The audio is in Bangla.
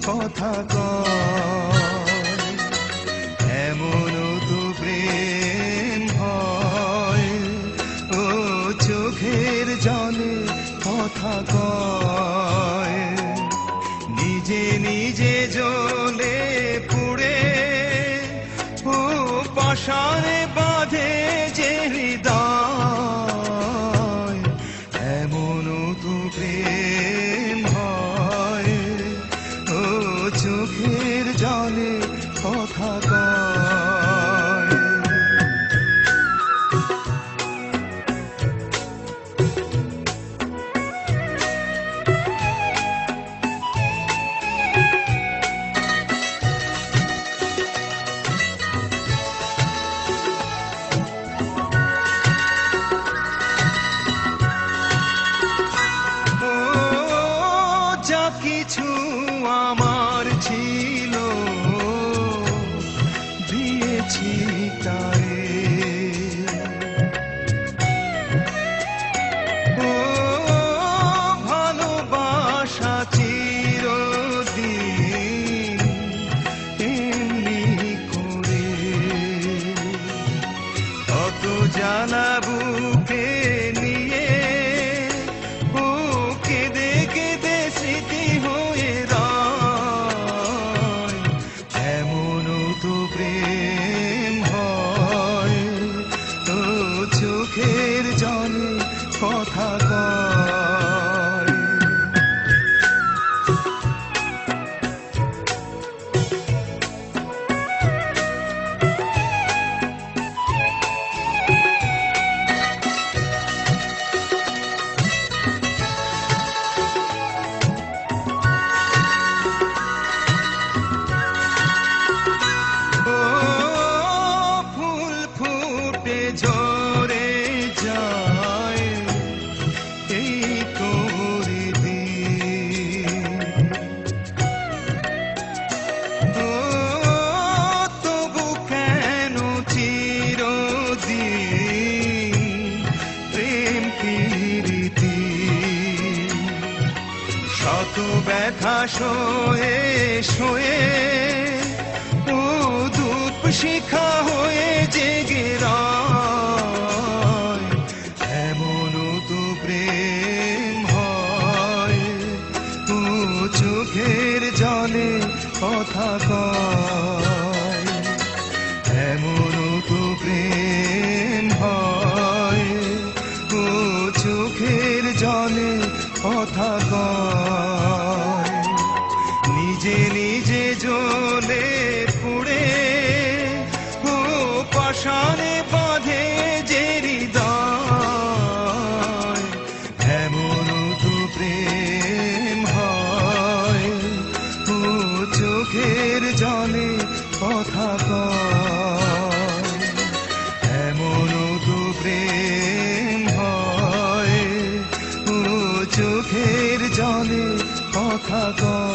কথা কয়। এমনও তো প্রেম হয়, ও চোখের জলে কথা কয়। নিজে নিজে জ্বলে পুড়ে ও পাশানে বাঁধে যে হৃদয়। এমনও তো প্রেম হয়, ও চোখের জলে কথা কয়। যা কিছু আমার ছিল দিয়েছি তারে, ও ভালোবাসা চিরদিন এমনি করে। কত জ্বালা বুকে নিয়ে ও কেঁদে কেঁদে স্মৃতি হয়ে রয়। এমনও তো প্রেম হয়, তো চোখের জলে কথা কয়। ও ফুল ফুটে ঝরে যায় এই করে দিন, ও তবু কেন চিরদিন প্রেম প্রীতি। শত ব্যথা সয়ে সয়ে ও ধূপ শিখা হয়ে জেগে রয়। এমনও তো প্রেম হয়, ও চোখের জলে কথা কয়। এমনও তো প্রেম হয়, ও চোখের জলে কথা কয়। নিজে নিজে জ্বলে পুড়ে ও পাশানে বাঁধে যে হৃদয়। এমনও তো প্রেম হয়, ও চোখের জলে কথা কয়। এমনও তো প্রেম হয়, ও চোখের জলে কথা কয়।